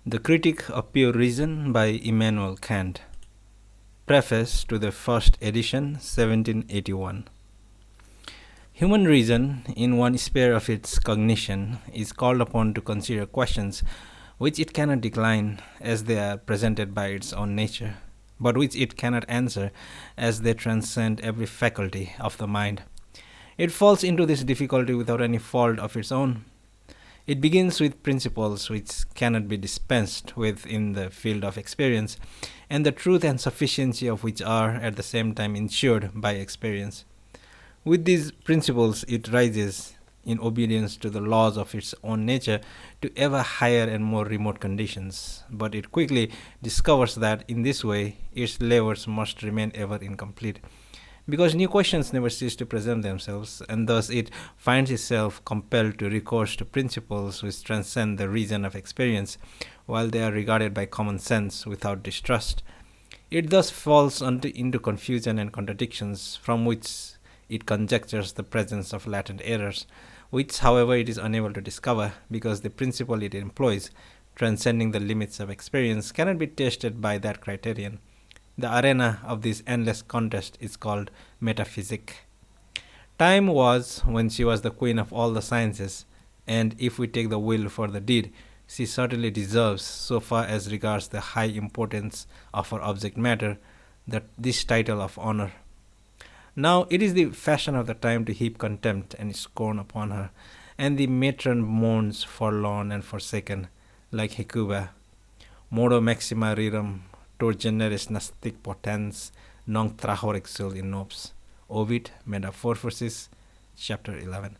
The Critique of Pure Reason by Immanuel Kant. Preface to the first edition, 1781. Human reason, in one sphere of its cognition, is called upon to consider questions which it cannot decline as they are presented by its own nature, but which it cannot answer as they transcend every faculty of the mind. It falls into this difficulty without any fault of its own. It begins with principles which cannot be dispensed with in the field of experience, and the truth and sufficiency of which are at the same time ensured by experience. With these principles, it rises, in obedience to the laws of its own nature, to ever higher and more remote conditions. But it quickly discovers that in this way, its labors must remain ever incomplete, because new questions never cease to present themselves, and thus it finds itself compelled to recourse to principles which transcend the reason of experience, while they are regarded by common sense without distrust. It thus falls into confusion and contradictions, from which it conjectures the presence of latent errors, which, however, it is unable to discover, because the principle it employs, transcending the limits of experience, cannot be tested by that criterion. The arena of this endless contest is called metaphysic. Time was when she was the queen of all the sciences, and if we take the will for the deed, she certainly deserves, so far as regards the high importance of her object matter, this title of honor. Now it is the fashion of the time to heap contempt and scorn upon her, and the matron mourns forlorn and forsaken, like Hecuba. Modo maxima rerum tur generis nastic potens non trahor exul in nobis. Ovid, Metamorphoses, chapter 11.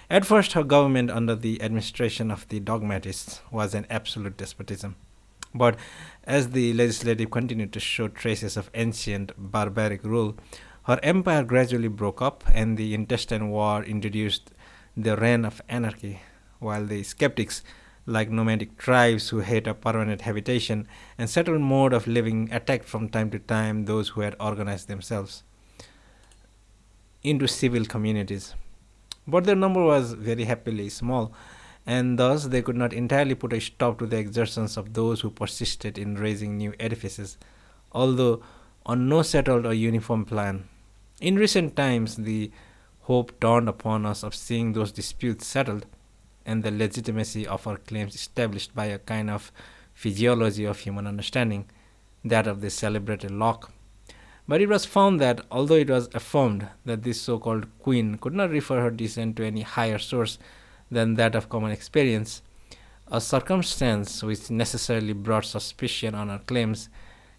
At first, her government under the administration of the dogmatists was an absolute despotism. But as the legislative continued to show traces of ancient barbaric rule, her empire gradually broke up, and the intestine war introduced the reign of anarchy, while the skeptics, like nomadic tribes who hate a permanent habitation and settled mode of living, attacked from time to time those who had organized themselves into civil communities. But their number was very happily small, and thus they could not entirely put a stop to the exertions of those who persisted in raising new edifices, although on no settled or uniform plan. In recent times, the hope dawned upon us of seeing those disputes settled, and the legitimacy of our claims established by a kind of physiology of human understanding, that of the celebrated Locke. But it was found that, although it was affirmed that this so-called queen could not refer her descent to any higher source than that of common experience, a circumstance which necessarily brought suspicion on her claims,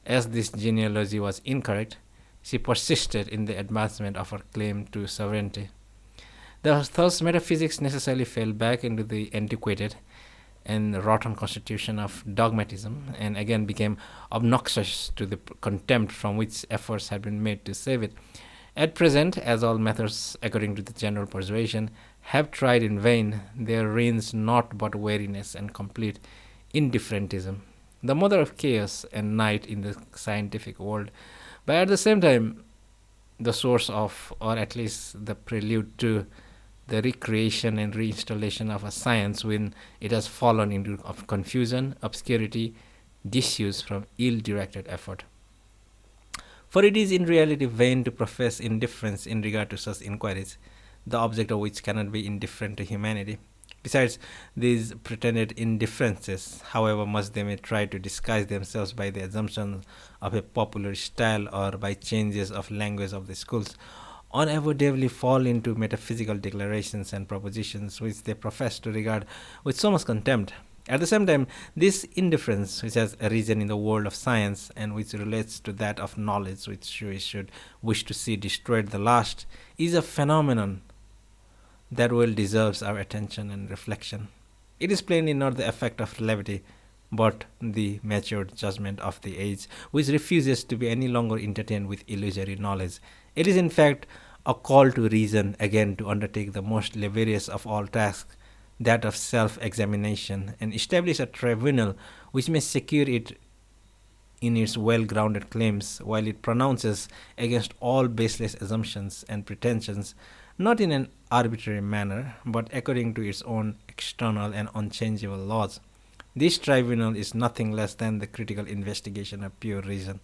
as this genealogy was incorrect, she persisted in the advancement of her claim to sovereignty. Thus, metaphysics necessarily fell back into the antiquated and rotten constitution of dogmatism, and again became obnoxious to the contempt from which efforts had been made to save it. At present, as all methods, according to the general persuasion, have tried in vain, there reigns naught but weariness and complete indifferentism, the mother of chaos and night in the scientific world, but at the same time the source of, or at least the prelude to, the recreation and reinstallation of a science when it has fallen into confusion, obscurity, disuse from ill-directed effort. For it is in reality vain to profess indifference in regard to such inquiries, the object of which cannot be indifferent to humanity. Besides these pretended indifferences, however much they may try to disguise themselves by the assumption of a popular style or by changes of language of the schools, unavoidably fall into metaphysical declarations and propositions which they profess to regard with so much contempt. At the same time, this indifference, which has arisen in the world of science and which relates to that of knowledge, which we should wish to see destroyed the last, is a phenomenon that well deserves our attention and reflection. It is plainly not the effect of levity, but the matured judgment of the age, which refuses to be any longer entertained with illusory knowledge. It is in fact a call to reason again to undertake the most laborious of all tasks, that of self-examination, and establish a tribunal which may secure it in its well-grounded claims, while it pronounces against all baseless assumptions and pretensions, not in an arbitrary manner, but according to its own external and unchangeable laws. This tribunal is nothing less than the critical investigation of pure reason.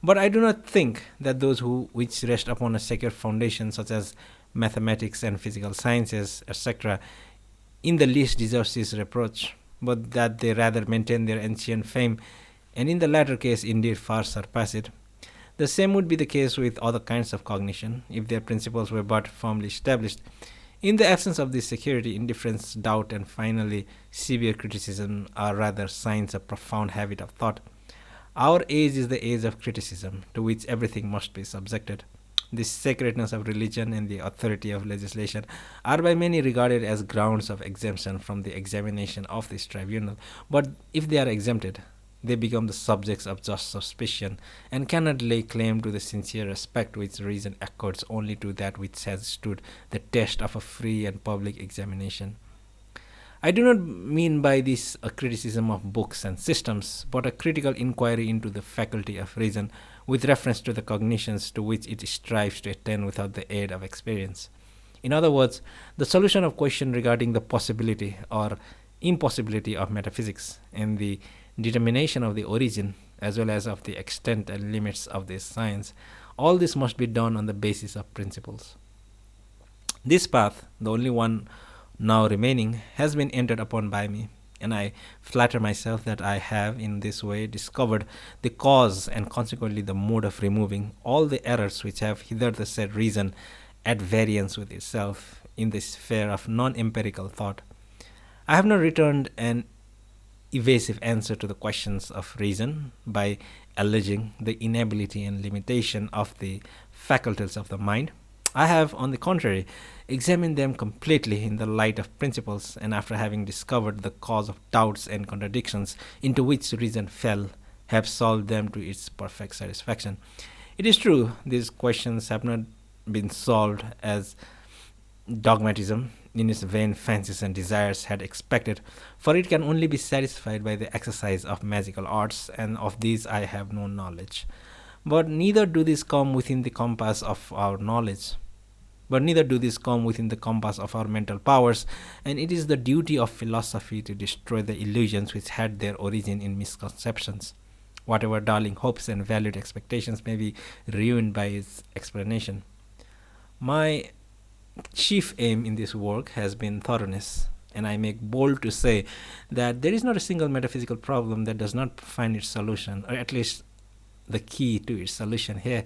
But I do not think that those which rest upon a secure foundation such as mathematics and physical sciences, etc., in the least deserves this reproach, but that they rather maintain their ancient fame, and in the latter case indeed far surpass it. The same would be the case with other kinds of cognition, if their principles were but firmly established. In the absence of this security, indifference, doubt, and finally severe criticism are rather signs of profound habit of thought. Our age is the age of criticism, to which everything must be subjected. The sacredness of religion and the authority of legislation are by many regarded as grounds of exemption from the examination of this tribunal. But if they are exempted, they become the subjects of just suspicion and cannot lay claim to the sincere respect which reason accords only to that which has stood the test of a free and public examination. I do not mean by this a criticism of books and systems, but a critical inquiry into the faculty of reason with reference to the cognitions to which it strives to attain without the aid of experience. In other words, the solution of question regarding the possibility or impossibility of metaphysics and the determination of the origin as well as of the extent and limits of this science, all this must be done on the basis of principles. This path, the only one now remaining, has been entered upon by me, and I flatter myself that I have in this way discovered the cause and consequently the mode of removing all the errors which have hitherto set reason at variance with itself in the sphere of non-empirical thought. I have not returned an evasive answer to the questions of reason by alleging the inability and limitation of the faculties of the mind. I have, on the contrary, examined them completely in the light of principles, and after having discovered the cause of doubts and contradictions into which reason fell, have solved them to its perfect satisfaction. It is true, these questions have not been solved as dogmatism, in its vain fancies and desires, had expected, for it can only be satisfied by the exercise of magical arts, and of these I have no knowledge. But neither do these come within the compass of our knowledge. But neither do these come within the compass of our mental powers, and it is the duty of philosophy to destroy the illusions which had their origin in misconceptions. Whatever darling hopes and valued expectations may be ruined by its explanation. My chief aim in this work has been thoroughness, and I make bold to say that there is not a single metaphysical problem that does not find its solution, or at least the key to its solution here.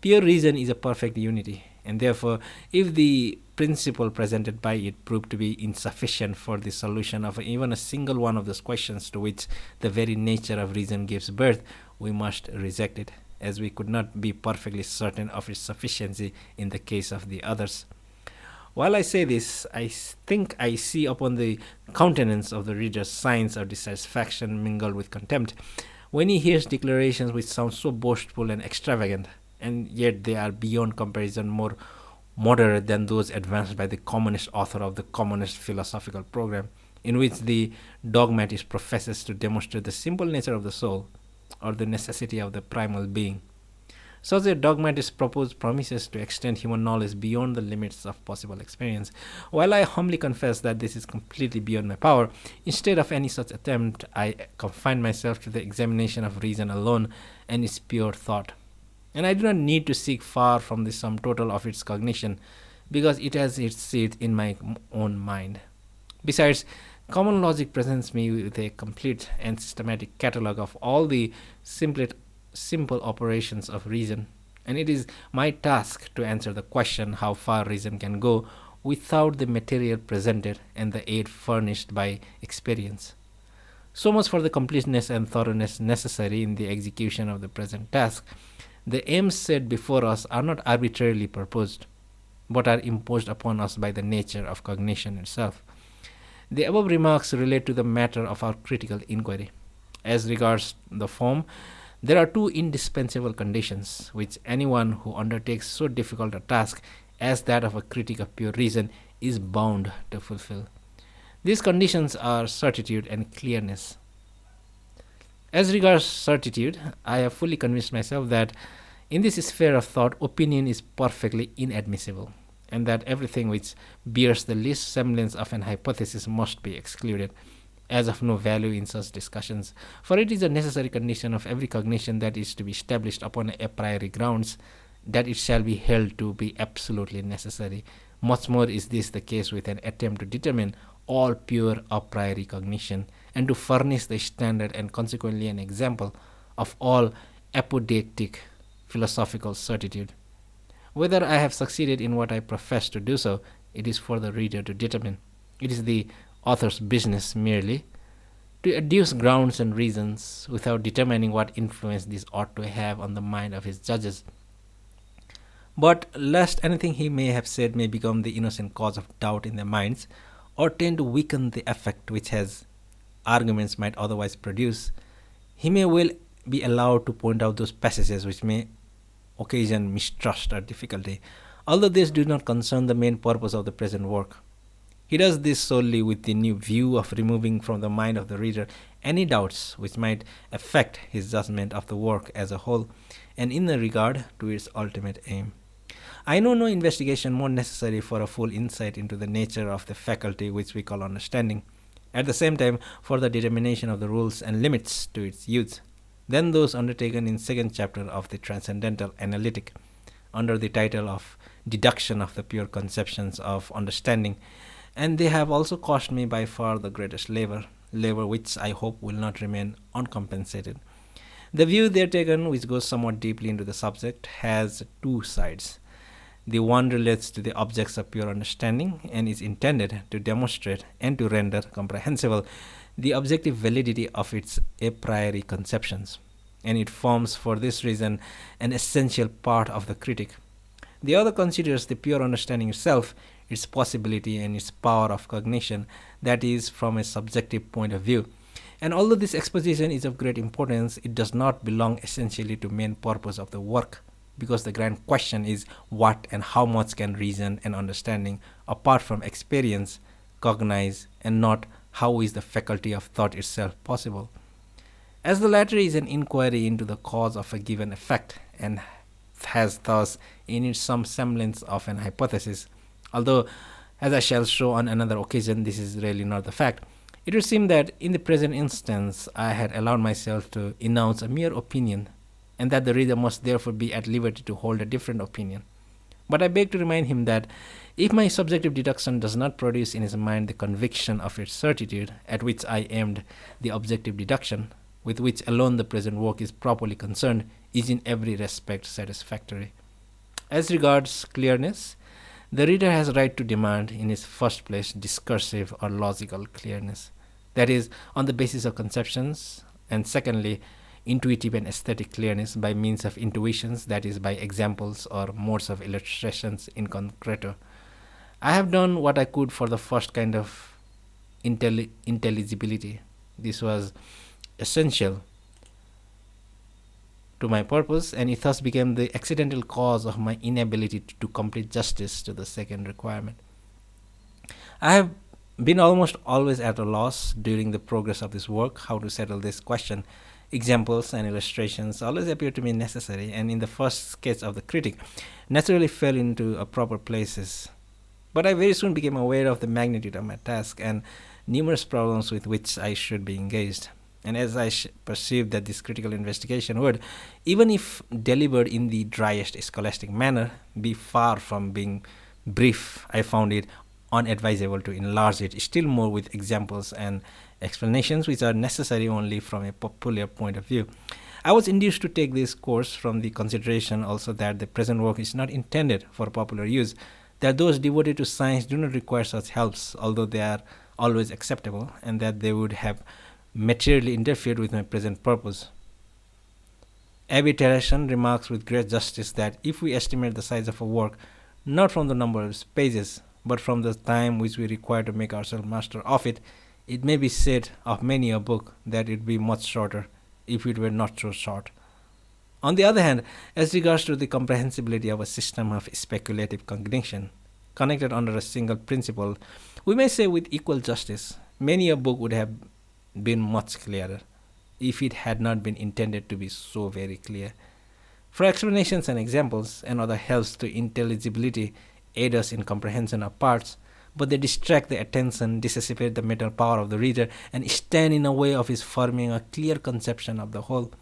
Pure reason is a perfect unity, and therefore, if the principle presented by it prove to be insufficient for the solution of even a single one of those questions to which the very nature of reason gives birth, we must reject it, as we could not be perfectly certain of its sufficiency in the case of the others. While I say this, I think I see upon the countenance of the reader signs of dissatisfaction mingled with contempt, when he hears declarations which sound so boastful and extravagant, and yet they are beyond comparison more moderate than those advanced by the commonest author of the commonest philosophical program, in which the dogmatist professes to demonstrate the simple nature of the soul, or the necessity of the primal being. Such a dogmatist promises to extend human knowledge beyond the limits of possible experience. While I humbly confess that this is completely beyond my power, instead of any such attempt, I confine myself to the examination of reason alone and its pure thought. And I do not need to seek far from the sum total of its cognition, because it has its seat in my own mind. Besides, common logic presents me with a complete and systematic catalogue of all the simple operations of reason, and it is my task to answer the question how far reason can go without the material presented and the aid furnished by experience. So much for the completeness and thoroughness necessary in the execution of the present task. The aims set before us are not arbitrarily proposed, but are imposed upon us by the nature of cognition itself. The above remarks relate to the matter of our critical inquiry. As regards the form, there are two indispensable conditions which anyone who undertakes so difficult a task as that of a critic of pure reason is bound to fulfill. These conditions are certitude and clearness. As regards certitude, I have fully convinced myself that in this sphere of thought, opinion is perfectly inadmissible, and that everything which bears the least semblance of an hypothesis must be excluded. as of no value in such discussions, for it is a necessary condition of every cognition that is to be established upon a priori grounds that it shall be held to be absolutely necessary. Much more is this the case with an attempt to determine all pure a priori cognition, and to furnish the standard and consequently an example of all apodeictic philosophical certitude. Whether I have succeeded in what I profess to do so, it is for the reader to determine. It is the author's business merely to adduce grounds and reasons without determining what influence these ought to have on the mind of his judges. But lest anything he may have said may become the innocent cause of doubt in their minds, or tend to weaken the effect which his arguments might otherwise produce, he may well be allowed to point out those passages which may occasion mistrust or difficulty, although this do not concern the main purpose of the present work. He does this solely with the new view of removing from the mind of the reader any doubts which might affect his judgment of the work as a whole, and in regard to its ultimate aim. I know no investigation more necessary for a full insight into the nature of the faculty which we call understanding, at the same time for the determination of the rules and limits to its use, than those undertaken in second chapter of the Transcendental Analytic, under the title of Deduction of the Pure Conceptions of Understanding, and they have also cost me by far the greatest labor which I hope will not remain uncompensated. The view there taken, which goes somewhat deeply into the subject, has two sides. The one relates to the objects of pure understanding and is intended to demonstrate and to render comprehensible the objective validity of its a priori conceptions, and it forms for this reason an essential part of the critic. The other considers the pure understanding itself, its possibility and its power of cognition, that is, from a subjective point of view. And although this exposition is of great importance, it does not belong essentially to main purpose of the work, because the grand question is what and how much can reason and understanding, apart from experience, cognize, and not how is the faculty of thought itself possible. As the latter is an inquiry into the cause of a given effect, and has thus in it some semblance of an hypothesis, although, as I shall show on another occasion, this is really not the fact, it would seem that in the present instance I had allowed myself to enounce a mere opinion, and that the reader must therefore be at liberty to hold a different opinion. But I beg to remind him that if my subjective deduction does not produce in his mind the conviction of its certitude, at which I aimed, the objective deduction, with which alone the present work is properly concerned, is in every respect satisfactory. As regards clearness, the reader has right to demand, in his first place, discursive or logical clearness, that is, on the basis of conceptions, and secondly, intuitive and aesthetic clearness by means of intuitions, that is, by examples or modes of illustrations in concreto. I have done what I could for the first kind of intelligibility. This was essential to my purpose, and it thus became the accidental cause of my inability to do complete justice to the second requirement. I have been almost always at a loss during the progress of this work how to settle this question. Examples and illustrations always appear to me necessary, and in the first sketch of the critic naturally fell into a proper places. But I very soon became aware of the magnitude of my task and numerous problems with which I should be engaged. And as I perceived that this critical investigation would, even if delivered in the driest scholastic manner, be far from being brief, I found it unadvisable to enlarge it still more with examples and explanations which are necessary only from a popular point of view. I was induced to take this course from the consideration also that the present work is not intended for popular use, that those devoted to science do not require such helps, although they are always acceptable, and that they would have materially interfered with my present purpose. Abbe Terrasson remarks with great justice that if we estimate the size of a work not from the number of pages, but from the time which we require to make ourselves master of it, it may be said of many a book that it would be much shorter if it were not so short. On the other hand, as regards to the comprehensibility of a system of speculative cognition, connected under a single principle, we may say with equal justice, many a book would have been much clearer, if it had not been intended to be so very clear. For explanations and examples and other helps to intelligibility aid us in comprehension of parts, but they distract the attention, dissipate the mental power of the reader, and stand in the way of his forming a clear conception of the whole.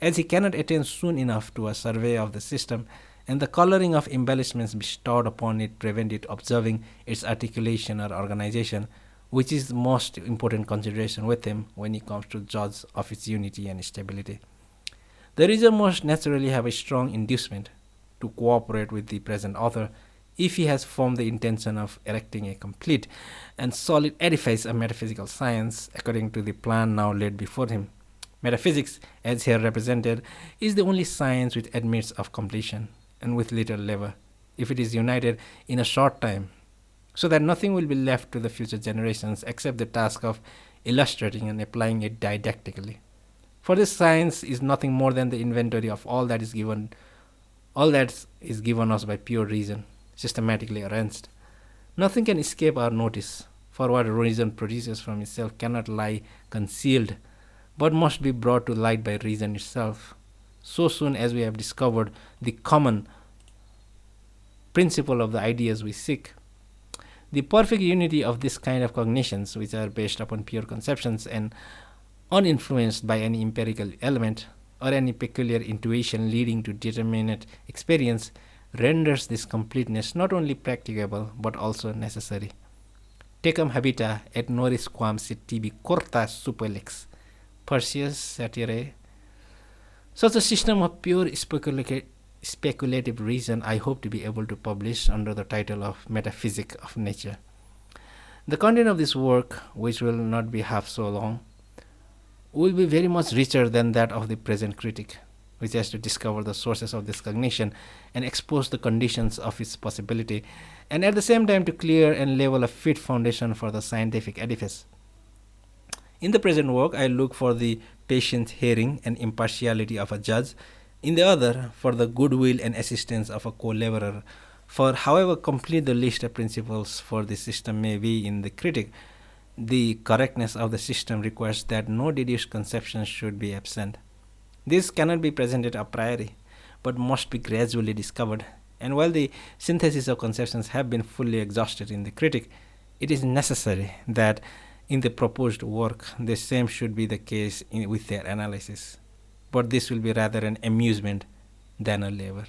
As he cannot attain soon enough to a survey of the system, and the coloring of embellishments bestowed upon it prevent it observing its articulation or organization, which is the most important consideration with him when he comes to judge of its unity and stability. The reader must naturally have a strong inducement to cooperate with the present author if he has formed the intention of erecting a complete and solid edifice of metaphysical science according to the plan now laid before him. Metaphysics, as here represented, is the only science which admits of completion and with little labor, if it is united in a short time, so that nothing will be left to the future generations except the task of illustrating and applying it didactically. For this science is nothing more than the inventory of all that is given us by pure reason, systematically arranged. Nothing can escape our notice, for what reason produces from itself cannot lie concealed, but must be brought to light by reason itself. So soon as we have discovered the common principle of the ideas we seek, the perfect unity of this kind of cognitions, which are based upon pure conceptions and uninfluenced by any empirical element or any peculiar intuition leading to determinate experience, renders this completeness not only practicable but also necessary. Tecum habita et noris quam sit tibi corta supellex. Perseus Satire. Such a system of pure speculative reason I hope to be able to publish under the title of Metaphysics of Nature. The content of this work, which will not be half so long, will be very much richer than that of the present critic, which has to discover the sources of this cognition and expose the conditions of its possibility, and at the same time to clear and level a fit foundation for the scientific edifice. In the present work, I look for the patient hearing and impartiality of a judge, in the other, for the goodwill and assistance of a co-laborer. For however complete the list of principles for the system may be in the critic, the correctness of the system requires that no deduced conception should be absent. This cannot be presented a priori, but must be gradually discovered. And while the synthesis of conceptions have been fully exhausted in the critic, it is necessary that in the proposed work the same should be the case with their analysis. But this will be rather an amusement than a labor.